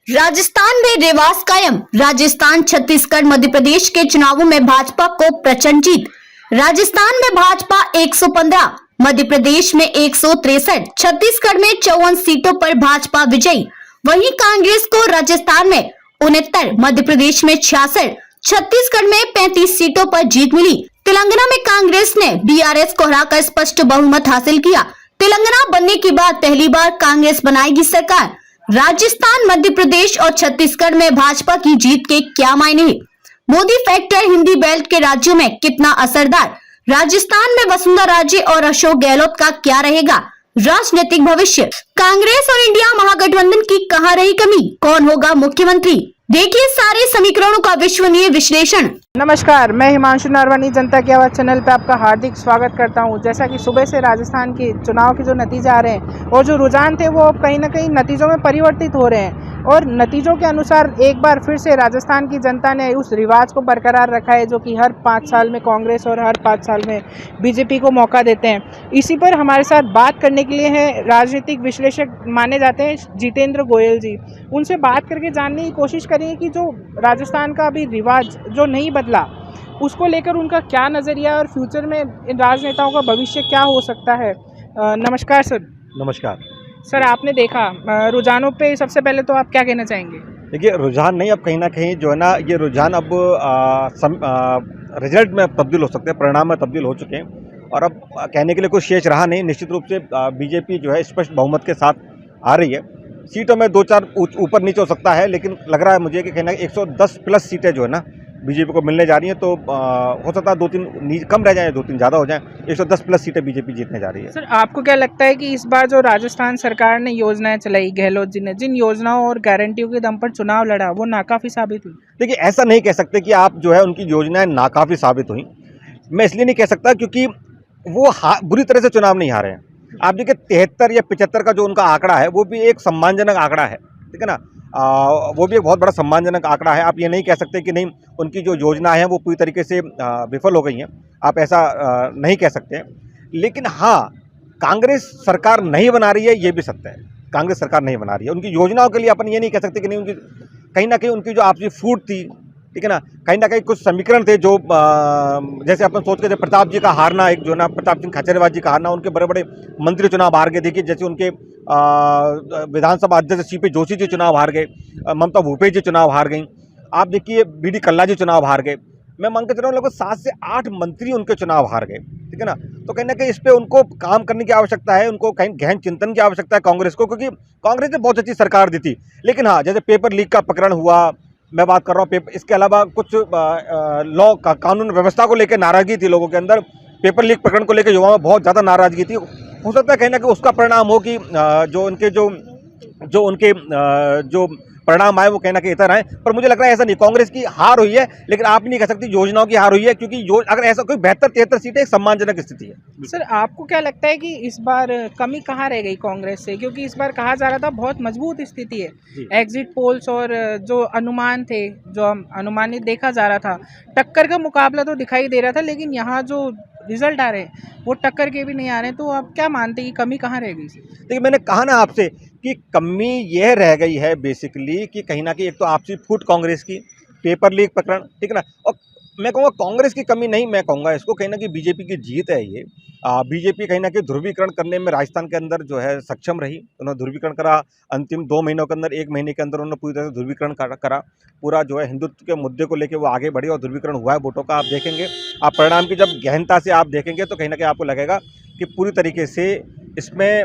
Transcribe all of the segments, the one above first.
राजस्थान में रेवास कायम। राजस्थान, छत्तीसगढ़, मध्य प्रदेश के चुनावों में भाजपा को प्रचंड जीत। राजस्थान में भाजपा 115, मध्य प्रदेश में 163, छत्तीसगढ़ में 54 सीटों पर भाजपा विजयी। वहीं कांग्रेस को राजस्थान में 69, मध्य प्रदेश में 66, छत्तीसगढ़ में 35 सीटों पर जीत मिली। तेलंगाना में कांग्रेस ने बीआरएस को हराकर स्पष्ट बहुमत हासिल किया। तेलंगाना बनने के बाद पहली बार कांग्रेस बनाएगी सरकार। राजस्थान, मध्य प्रदेश और छत्तीसगढ़ में भाजपा की जीत के क्या मायने हैं? मोदी फैक्टर हिंदी बेल्ट के राज्यों में कितना असरदार? राजस्थान में वसुंधरा राजे और अशोक गहलोत का क्या रहेगा राजनीतिक भविष्य? कांग्रेस और इंडिया महागठबंधन की कहां रही कमी? कौन होगा मुख्यमंत्री? देखिए सारे समीकरणों का विश्वसनीय विश्लेषण। नमस्कार, मैं हिमांशु नरवानी जनता की आवाज़ चैनल पे आपका हार्दिक स्वागत करता हूं। जैसा कि सुबह से राजस्थान के चुनाव के जो नतीजे आ रहे हैं और जो रुझान थे वो कहीं ना कहीं नतीजों में परिवर्तित हो रहे हैं और नतीजों के अनुसार एक बार फिर से राजस्थान की जनता ने उस रिवाज को बरकरार रखा है जो कि हर 5 साल में कांग्रेस और हर 5 साल में बीजेपी को मौका देते हैं। इसी पर हमारे साथ बात करने के लिए हैं राजनीतिक विश्लेषक माने जाते हैं जितेंद्र गोयल जी। उनसे बात करके जानने की कोशिश करेंगे कि जो राजस्थान का अभी रिवाज जो नहीं बदला उसको लेकर उनका क्या नज़रिया है और फ्यूचर में इन राजनेताओं का भविष्य क्या हो सकता है। नमस्कार सर। नमस्कार सर, आपने देखा रुझानों पे सबसे पहले तो आप क्या कहना चाहेंगे? देखिए, रुझान नहीं, अब कहीं ना कहीं जो है ना ये रुझान अब रिजल्ट में तब्दील हो सकते हैं, परिणाम में तब्दील हो चुके हैं और अब कहने के लिए कुछ शेष रहा नहीं। निश्चित रूप से बीजेपी जो है स्पष्ट बहुमत के साथ आ रही है। सीटों में 2-4 ऊपर नीचे हो सकता है, लेकिन लग रहा है मुझे कि कहना 110 प्लस सीटें जो है ना बीजेपी को मिलने जा रही हैं। तो हो सकता है 2-3 कम रह जाएं, 2-3 ज़्यादा हो जाएं। 110 प्लस सीटें बीजेपी जीतने जा रही है। सर, आपको क्या लगता है कि इस बार जो राजस्थान सरकार ने योजनाएं चलाई, गहलोत जी ने जिन योजनाओं और गारंटियों के दम पर चुनाव लड़ा वो नाकाफी साबित हुई? देखिए, ऐसा नहीं कह सकते कि आप जो है उनकी योजनाएं नाकाफी साबित हुई। मैं इसलिए नहीं कह सकता क्योंकि वो बुरी तरह से चुनाव नहीं हारे हैं। आप देखिए 73 या 75 का जो उनका आंकड़ा है वो भी एक सम्मानजनक आंकड़ा है, ठीक है ना। वो भी एक बहुत बड़ा सम्मानजनक आंकड़ा है। आप ये नहीं कह सकते कि नहीं उनकी जो योजना है वो पूरी तरीके से विफल हो गई हैं, आप ऐसा नहीं कह सकते। लेकिन हाँ, कांग्रेस सरकार नहीं बना रही है, ये भी सत्य है। कांग्रेस सरकार नहीं बना रही है। उनकी योजनाओं के लिए अपन ये नहीं कह सकते कि नहीं, उनकी कहीं ना कहीं उनकी जो आपसी फूट थी, ठीक है ना, कहीं ना कहीं कुछ समीकरण थे जो जैसे अपन सोच के थे प्रताप जी का हारना, एक जो ना प्रताप सिंह खाचरियावास जी का हारना, उनके बड़े बड़े मंत्री चुनाव हार गए। देखिए जैसे उनके विधानसभा अध्यक्ष सीपी जोशी जी चुनाव हार गए, ममता भूपेश जी चुनाव हार गई, आप देखिए बीडी कल्ला जी चुनाव हार गए। मैं मान के चल रहा हूँ लगभग 7 से 8 मंत्री उनके चुनाव हार गए, ठीक है ना। तो कहीं ना कहीं इस पर उनको काम करने की आवश्यकता है, उनको कहीं गहन चिंतन की आवश्यकता है कांग्रेस को, क्योंकि कांग्रेस ने बहुत अच्छी सरकार दी थी। लेकिन हाँ, जैसे पेपर लीक का प्रकरण हुआ, मैं बात कर रहा हूँ इसके अलावा कुछ लॉ का कानून व्यवस्था को लेकर नाराजगी थी लोगों के अंदर, पेपर लीक प्रकरण को लेकर युवाओं में बहुत ज़्यादा नाराजगी थी। हो सकता है कहीं ना कहीं उसका परिणाम हो कि जो परिणाम आए वो कहीं ना कहीं इधर आए। पर मुझे लग रहा है ऐसा नहीं, कांग्रेस की हार हुई है, लेकिन आप नहीं कह सकती योजनाओं की हार हुई है, क्योंकि अगर ऐसा कोई 72-73 सीटें एक सम्मानजनक स्थिति है। सर, आपको क्या लगता है कि इस बार कमी कहाँ रह गई कांग्रेस से? क्योंकि इस बार कहा जा रहा था बहुत मजबूत स्थिति है, एग्जिट पोल्स और जो अनुमान थे, जो अनुमानित देखा जा रहा था, टक्कर का मुकाबला तो दिखाई दे रहा था, लेकिन यहाँ जो रिजल्ट आ रहे हैं वो टक्कर के भी नहीं आ रहे हैं। तो आप क्या मानते हैं कि कमी कहाँ रह गई? देखिए, मैंने कहा ना आपसे कि कमी यह रह गई है बेसिकली कि कहीं ना कहीं एक तो आपसी फूट कांग्रेस की, पेपर लीक प्रकरण, ठीक है ना। और मैं कहूँगा कांग्रेस की कमी नहीं, मैं कहूँगा इसको कहीं ना कहीं बीजेपी की जीत है ये। बीजेपी कहीं ना कहीं ध्रुवीकरण करने में राजस्थान के अंदर जो है सक्षम रही। उन्होंने ध्रुवीकरण करा, अंतिम 2 महीनों के अंदर, 1 महीने के अंदर उन्होंने पूरी तरह से ध्रुवीकरण करा। पूरा जो है हिंदुत्व के मुद्दे को लेकर वो आगे बढ़े और ध्रुवीकरण हुआ है वोटों का। आप देखेंगे, आप परिणाम की जब गहनता से आप देखेंगे तो कहीं ना कहीं आपको लगेगा कि पूरी तरीके से इसमें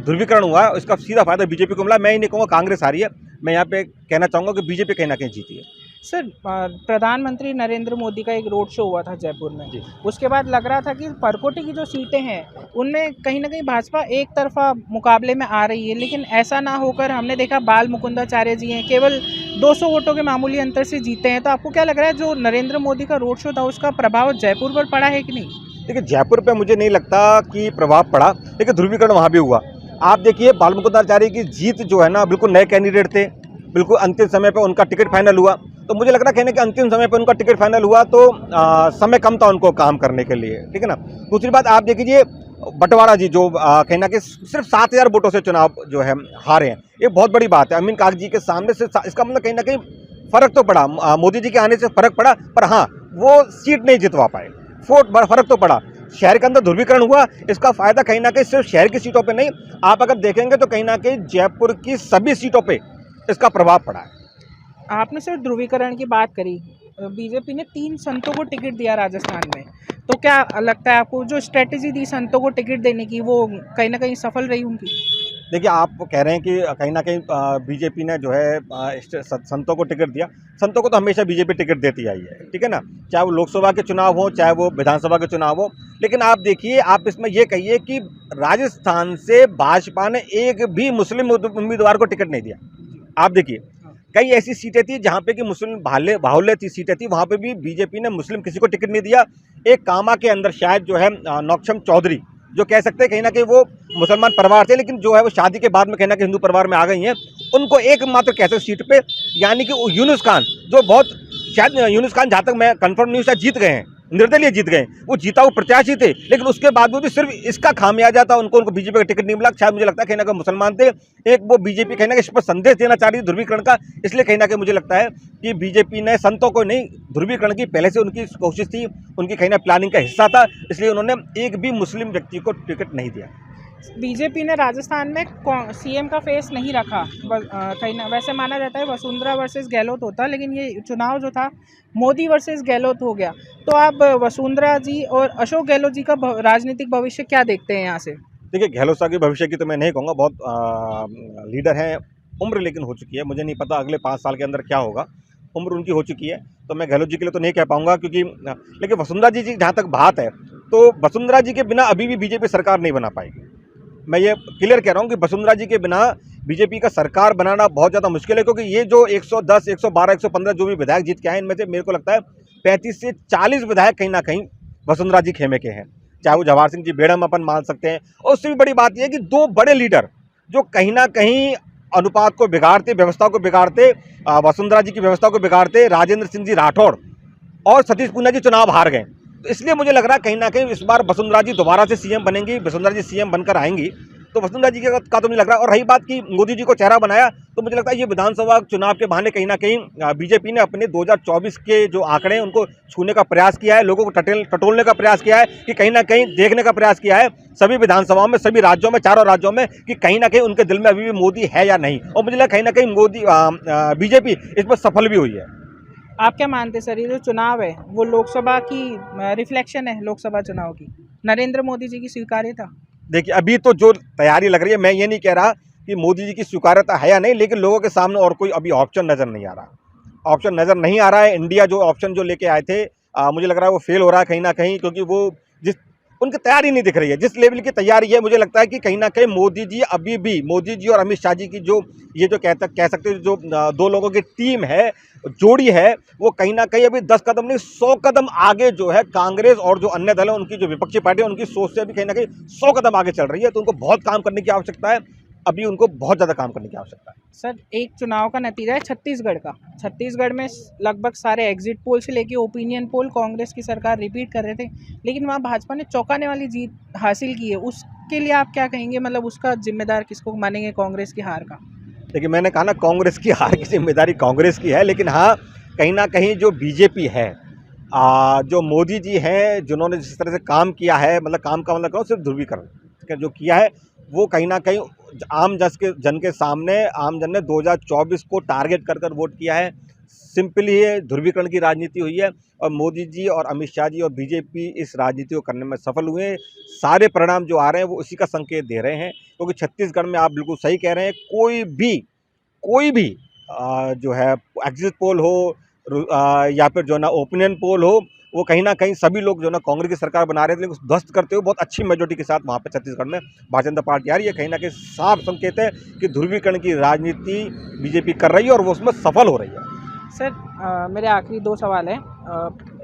ध्रुवीकरण हुआ है। इसका सीधा फायदा बीजेपी को मिला। मैं ही नहीं कहूँगा कांग्रेस हारी है, मैं यहाँ पे कहना चाहूँगा कि बीजेपी कहीं ना कहीं जीती है। सर, प्रधानमंत्री नरेंद्र मोदी का एक रोड शो हुआ था जयपुर में, उसके बाद लग रहा था कि परकोटे की जो सीटें हैं उनमें कहीं ना कहीं भाजपा एक तरफा मुकाबले में आ रही है, लेकिन ऐसा ना होकर हमने देखा बाल मुकुंदाचार्य जी हैं केवल 200 वोटों के मामूली अंतर से जीते हैं। तो आपको क्या लग रहा है जो नरेंद्र मोदी का रोड शो था उसका प्रभाव जयपुर पर पड़ा है कि नहीं? देखिए, जयपुर पे मुझे नहीं लगता कि प्रभाव पड़ा, लेकिन ध्रुवीकरण वहाँ भी हुआ। आप देखिए बाल मुकुंदाचार्य की जीत जो है ना, बिल्कुल नए कैंडिडेट थे, बिल्कुल अंतिम समय पे उनका टिकट फाइनल हुआ। तो मुझे लग रहा है कि अंतिम समय पे उनका टिकट फाइनल हुआ तो समय कम था उनको काम करने के लिए, ठीक है ना। दूसरी बात आप देखिए बंटवाड़ा जी जो कहना कि सिर्फ 7,000 वोटों से चुनाव जो है हारे हैं, ये बहुत बड़ी बात है। अमीन काग जी के सामने से इसका मतलब कहीं ना कहीं फर्क तो पड़ा, मोदी जी के आने से फर्क पड़ा, पर हाँ वो सीट नहीं जितवा पाए, फर्क तो पड़ा। शहर के अंदर ध्रुवीकरण हुआ, इसका फायदा कहीं ना कहीं सिर्फ शहर की सीटों पे नहीं, आप अगर देखेंगे तो कहीं ना कहीं जयपुर की सभी सीटों पे इसका प्रभाव पड़ा है। आपने सिर्फ ध्रुवीकरण की बात करी, बीजेपी ने 3 संतों को टिकट दिया राजस्थान में, तो क्या लगता है आपको जो स्ट्रेटेजी दी संतों को टिकट देने की वो कहीं ना कहीं सफल रही उनकी? देखिए, आप कह रहे हैं कि कहीं ना कहीं बीजेपी ने जो है संतों को टिकट दिया। संतों को तो हमेशा बीजेपी टिकट देती आई है, ठीक है ना, चाहे वो लोकसभा के चुनाव हो, चाहे वो विधानसभा के चुनाव हो। लेकिन आप देखिए, आप इसमें ये कहिए कि राजस्थान से भाजपा ने एक भी मुस्लिम उम्मीदवार को टिकट नहीं दिया। आप देखिए, कई ऐसी सीटें थी जहाँ पे कि मुस्लिम बाहुल्य थी, सीटें थी, वहाँ पे भी बीजेपी ने मुस्लिम किसी को टिकट नहीं दिया। एक कामा के अंदर शायद जो है नौक्षम चौधरी, जो कह सकते हैं कहीं ना कहीं वो मुसलमान परिवार थे, लेकिन जो है वो शादी के बाद में कहीं ना कहीं हिंदू परिवार में आ गई हैं, उनको एकमात्र कह सकते सीट पे, यानी कि यूनुस खान, जो बहुत शायद यूनुस खान, जहाँ तक मैं कंफर्म नहीं हूँ, शायद जीत गए हैं, निर्दलीय जीत गए, वो जीता हुआ प्रत्याशी थे, लेकिन उसके बाद भी सिर्फ इसका खामियाजा था, उनको बीजेपी का टिकट नहीं मिला। शायद मुझे लगता है कहीं ना कहीं मुसलमान थे, एक वो बीजेपी कहीं ना कहीं इस पर संदेश देना चाह रही थी ध्रुवीकरण का, इसलिए कहीं ना कहीं मुझे लगता है कि बीजेपी ने संतों को नहीं, ध्रुवीकरण की पहले से उनकी कोशिश थी, उनकी कहीं ना प्लानिंग का हिस्सा था, इसलिए उन्होंने एक भी मुस्लिम व्यक्ति को टिकट नहीं दिया। बीजेपी ने राजस्थान में सीएम का फेस नहीं रखा, कहीं ना वैसे माना जाता है वसुंधरा वर्सेस गहलोत होता, लेकिन ये चुनाव जो था मोदी वर्सेस गहलोत हो गया। तो आप वसुंधरा जी और अशोक गहलोत जी का राजनीतिक भविष्य क्या देखते हैं यहाँ से? देखिए, गहलोत साहब के भविष्य की तो मैं नहीं कहूँगा, बहुत लीडर हैं, उम्र लेकिन हो चुकी है, मुझे नहीं पता अगले 5 साल के अंदर क्या होगा, उम्र उनकी हो चुकी है, तो मैं गहलोत जी के लिए तो नहीं कह पाऊँगा, क्योंकि लेकिन वसुंधरा जी जहाँ तक बात है, तो वसुंधरा जी के बिना अभी भी बीजेपी सरकार नहीं बना पाएगी। मैं ये क्लियर कह रहा हूँ कि वसुंधरा जी के बिना बीजेपी का सरकार बनाना बहुत ज़्यादा मुश्किल है, क्योंकि ये जो 110, 112, 115 जो भी विधायक जीत के आए, इनमें से मेरे को लगता है 35 से 40 विधायक कहीं ना कहीं वसुंधरा जी खेमे के हैं, चाहे वो जवाहर सिंह जी बेड़म अपन मान सकते हैं। और उससे भी बड़ी बात यह है कि 2 बड़े लीडर जो कहीं ना कहीं अनुपात को बिगाड़ते, व्यवस्था को बिगाड़ते, वसुंधरा जी की व्यवस्था को बिगाड़ते, राजेंद्र सिंह जी राठौड़ और सतीश पूनिया जी चुनाव हार गए। तो इसलिए मुझे लग रहा है कहीं ना कहीं इस बार वसुंधरा जी दोबारा से सीएम बनेंगी, वसुंधरा जी सीएम बनकर आएंगी, तो वसुंधरा जी का तो मुझे लग रहा है। और रही बात कि मोदी जी को चेहरा बनाया, तो मुझे लगता है ये विधानसभा चुनाव के बहाने कहीं ना कहीं बीजेपी ने अपने 2024 के जो आंकड़े हैं उनको छूने का प्रयास किया है, लोगों को टटोलने का प्रयास किया है, कि कहीं ना कहीं देखने का प्रयास किया है सभी विधानसभाओं में, सभी राज्यों में, चारों राज्यों में, कि कहीं ना कहीं उनके दिल में अभी भी मोदी है या नहीं। और मुझे लगता है कहीं ना कहीं मोदी बीजेपी इस पर सफल भी हुई है। आप क्या मानते हैं सर, ये जो चुनाव है वो लोकसभा की रिफ्लेक्शन है, लोकसभा चुनाव की नरेंद्र मोदी जी की स्वीकार्यता? देखिए, अभी तो जो तैयारी लग रही है, मैं ये नहीं कह रहा कि मोदी जी की स्वीकार्यता है या नहीं, लेकिन लोगों के सामने और कोई अभी ऑप्शन नज़र नहीं आ रहा है। इंडिया जो ऑप्शन जो लेके आए थे, मुझे लग रहा है वो फेल हो रहा है कहीं ना कहीं, क्योंकि वो जिस उनकी तैयारी नहीं दिख रही है, जिस लेवल की तैयारी है, मुझे लगता है कि कहीं ना कहीं मोदी जी अभी भी, मोदी जी और अमित शाह जी की जो ये जो कह सकते हैं जो 2 लोगों की टीम है, जोड़ी है, वो कहीं ना कहीं अभी 10 कदम नहीं 100 कदम आगे जो है कांग्रेस और जो अन्य दल है, उनकी जो विपक्षी पार्टी है, उनकी सोच से अभी कहीं ना कहीं 100 कदम आगे चल रही है। तो उनको बहुत काम करने की आवश्यकता है, अभी उनको बहुत ज़्यादा काम करने की आवश्यकता है। सर, एक चुनाव का नतीजा है छत्तीसगढ़ का। छत्तीसगढ़ में लगभग सारे एग्जिट पोल से लेके ओपिनियन पोल कांग्रेस की सरकार रिपीट कर रहे थे, लेकिन वहाँ भाजपा ने चौंकाने वाली जीत हासिल की है। उसके लिए आप क्या कहेंगे, मतलब उसका जिम्मेदार किसको मानेंगे कांग्रेस की हार का? देखिए, मैंने कहा ना, कांग्रेस की हार की जिम्मेदारी कांग्रेस की है, लेकिन हाँ कहीं ना कहीं जो बीजेपी है, जो मोदी जी हैं, जिन्होंने जिस तरह से काम किया है, मतलब काम का मतलब कहो सिर्फ ध्रुवीकरण जो किया है, वो कहीं ना कहीं आम जन के सामने, आम जन ने 2024 को टारगेट कर वोट किया है। सिंपली ये ध्रुवीकरण की राजनीति हुई है, और मोदी जी और अमित शाह जी और बीजेपी इस राजनीति को करने में सफल हुए हैं। सारे परिणाम जो आ रहे हैं वो उसी का संकेत दे रहे हैं, क्योंकि छत्तीसगढ़ में आप बिल्कुल सही कह रहे हैं, कोई भी जो है एग्जिट पोल हो या फिर जो ना ओपिनियन पोल हो, वो कहीं ना कहीं सभी लोग जो ना कांग्रेस की सरकार बना रहे थे, लेकिन ध्वस्त करते हुए बहुत अच्छी मेजोरिटी के साथ वहाँ पे छत्तीसगढ़ में भारतीय जनता पार्टी आ रही है। कहीं ना कहीं साफ संकेत है कि ध्रुवीकरण की राजनीति बीजेपी कर रही है और वो उसमें सफल हो रही है। सर, मेरे आखिरी 2 सवाल हैं।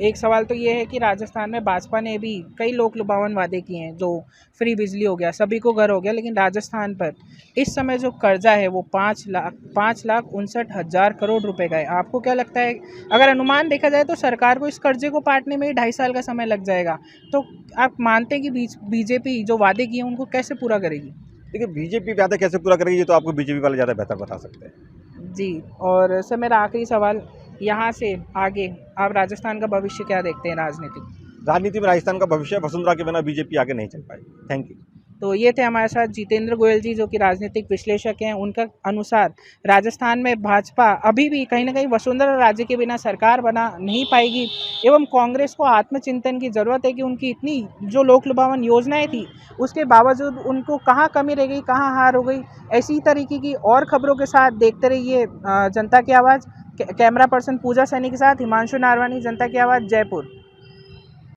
एक सवाल तो ये है कि राजस्थान में भाजपा ने भी कई लोक लुभावन वादे किए हैं, जो फ्री बिजली हो गया, सभी को घर हो गया, लेकिन राजस्थान पर इस समय जो कर्जा है वो 5,59,000 करोड़ रुपए का है। आपको क्या लगता है, अगर अनुमान देखा जाए तो सरकार को इस कर्जे को पाटने में ही 2.5 साल का समय लग जाएगा, तो आप मानते हैं कि बीजेपी जो वादे किए हैं उनको कैसे पूरा करेगी? देखिए बीजेपी वादा कैसे पूरा करेगी ये तो आपको बीजेपी वाले ज़्यादा बेहतर बता सकते हैं। जी। और सर मेरा आखिरी सवाल, यहाँ से आगे आप राजस्थान का भविष्य क्या देखते हैं राजनीतिक? राजनीति में राजस्थान का भविष्य वसुंधरा के बिना बीजेपी आगे नहीं चल पाई। Thank you. तो ये थे हमारे साथ जितेंद्र गोयल जी, जो कि राजनीतिक विश्लेषक हैं। उनका अनुसार राजस्थान में भाजपा अभी भी कहीं ना कहीं वसुंधरा राजे के बिना सरकार बना नहीं पाएगी एवं कांग्रेस को आत्मचिंतन की ज़रूरत है कि उनकी इतनी जो लोक लुभावन योजनाएं थी उसके बावजूद उनको कहाँ कमी रह गई, कहाँ हार हो गई। ऐसी तरीके की और खबरों के साथ देखते रहिए जनता की आवाज़। कैमरा पर्सन पूजा सैनी के साथ हिमांशु नारवानी, जनता की आवाज़, जयपुर।